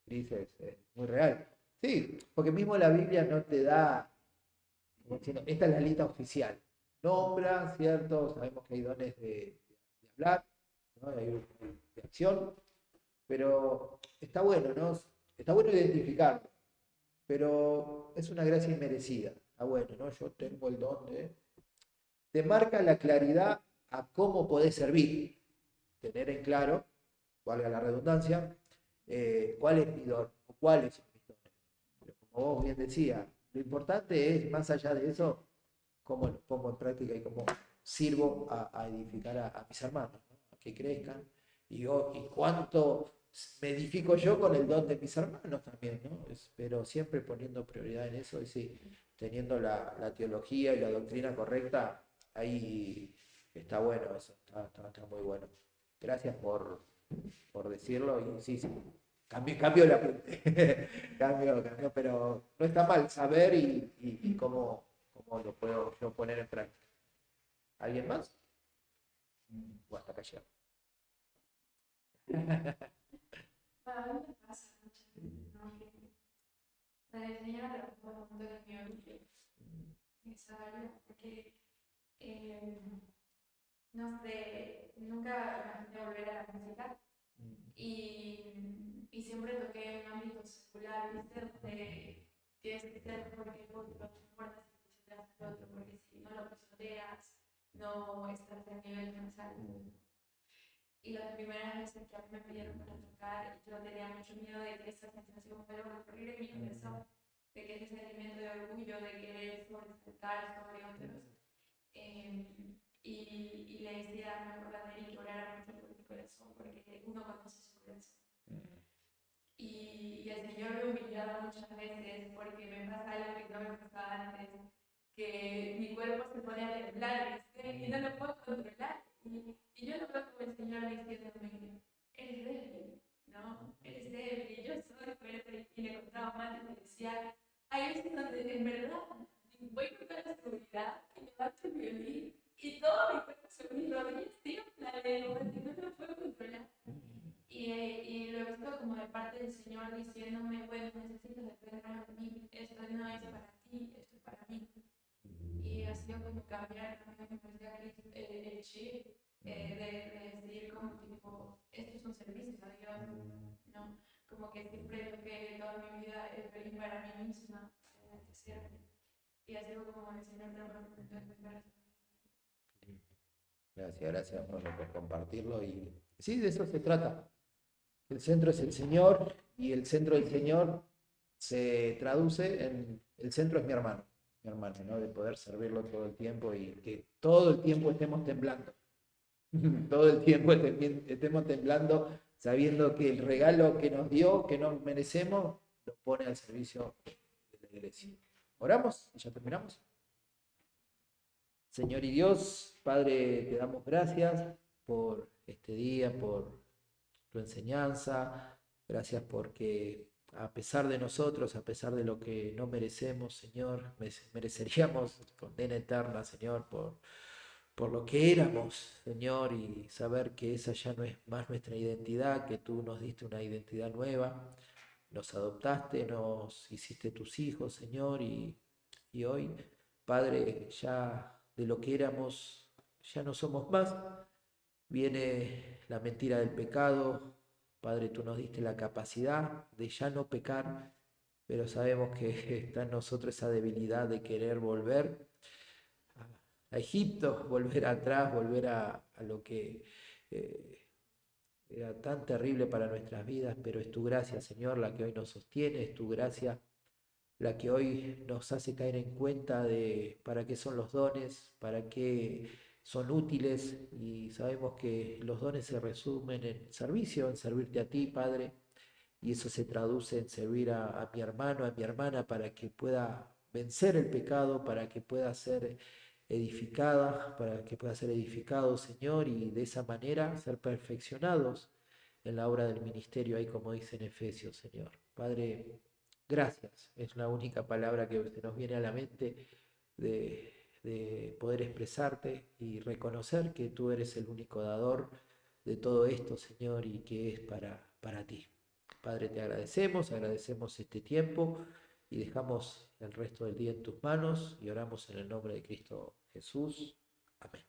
Cris, es muy real. Sí, porque mismo la Biblia no te da, como diciendo, esta es la lista oficial. Nombra, ¿cierto? Sabemos que hay dones de hablar, ¿no? Hay de acción, pero está bueno, ¿no? Está bueno identificarlo, pero es una gracia inmerecida. Está bueno, ¿no? Yo tengo el don de... Te marca la claridad a cómo podés servir, tener en claro, valga la redundancia, cuál es mi don o cuáles son mis dones. Pero como vos bien decías, lo importante es, más allá de eso, cómo lo pongo en práctica y cómo sirvo a edificar a mis hermanos, ¿no? A que crezcan y cuánto me edifico yo con el don de mis hermanos también, ¿no? Pero siempre poniendo prioridad en eso y sí, teniendo la teología y la doctrina correcta, ahí está bueno eso, está muy bueno. Gracias por decirlo y sí, sí. Cambio el apunte. Cambio, pero no está mal saber y cómo lo puedo yo poner en práctica. ¿Alguien más? O hasta acá llegamos. Bueno, a mí me pasa muchas veces, ¿no? Que la señora trabajó un montón en mi orgullo, en esa área, porque, eh, no sé, nunca imaginé volver a la música y siempre toqué en un ámbito secular, ¿viste? Donde tienes que ser porque el otro, no importa si pisoteas al otro, porque si no lo pisoteas, no estás a nivel más alto. Y las primeras veces que a mí me pidieron para tocar, yo tenía mucho miedo de que esa sensación fuera a ocurrir en mi corazón, de que ese sentimiento de orgullo, de querer sobresaltar sobre otros. Y le decía a mi abuela Neri que orara mucho por mi corazón, porque uno conoce su corazón. Y el Señor me humillaba muchas veces, porque me pasa algo que no me pasaba antes, que mi cuerpo se pone a temblar, ¿viste? Y no lo puedo controlar. Y yo lo veo como el Señor diciéndome, eres débil, ¿no? Eres débil, y yo soy fuerte. Y le contaba más y me decía, hay veces donde en verdad voy con la seguridad que levanto el violín y todo mi cuerpo sobre mis rodillas tiembla, no lo puedo controlar. Y lo he visto como de parte del Señor diciéndome, bueno, necesitas depender de mí, esto no es para ti, esto es para mí. Y ha sido como cambiar también, como decía Chris, el chip de decir como tipo, esto es un servicio a Dios, ¿no? Como que siempre lo que toda mi vida es venir para mí misma, para enaltecerme. Y ha sido como el Señor trabajando en mi corazón. Gracias por compartirlo y sí, de eso se trata. El centro es el Señor y el centro del Señor se traduce en el centro es mi hermano, ¿no? De poder servirlo todo el tiempo y que todo el tiempo estemos temblando. Todo el tiempo estemos temblando sabiendo que el regalo que nos dio, que nos merecemos, lo pone al servicio de la iglesia. Oramos y ya terminamos. Señor y Dios, Padre, te damos gracias por este día, por tu enseñanza. Gracias porque a pesar de nosotros, a pesar de lo que no merecemos, Señor, mereceríamos condena eterna, Señor, por lo que éramos, Señor, y saber que esa ya no es más nuestra identidad, que tú nos diste una identidad nueva, nos adoptaste, nos hiciste tus hijos, Señor, y hoy, Padre, ya de lo que éramos, ya no somos más. Viene la mentira del pecado. Padre, tú nos diste la capacidad de ya no pecar, pero sabemos que está en nosotros esa debilidad de querer volver a Egipto, volver atrás, volver a lo que eh, era tan terrible para nuestras vidas, pero es tu gracia, Señor, la que hoy nos sostiene, es tu gracia la que hoy nos hace caer en cuenta de para qué son los dones, para qué son útiles y sabemos que los dones se resumen en servicio, en servirte a ti, Padre, y eso se traduce en servir a mi hermano, a mi hermana, para que pueda vencer el pecado, para que pueda ser edificada, para que pueda ser edificado, Señor, y de esa manera ser perfeccionados en la obra del ministerio, ahí como dice en Efesios, Señor. Padre, gracias, es la única palabra que se nos viene a la mente de poder expresarte y reconocer que tú eres el único dador de todo esto, Señor, y que es para ti. Padre, te agradecemos este tiempo y dejamos el resto del día en tus manos y oramos en el nombre de Cristo Jesús. Amén.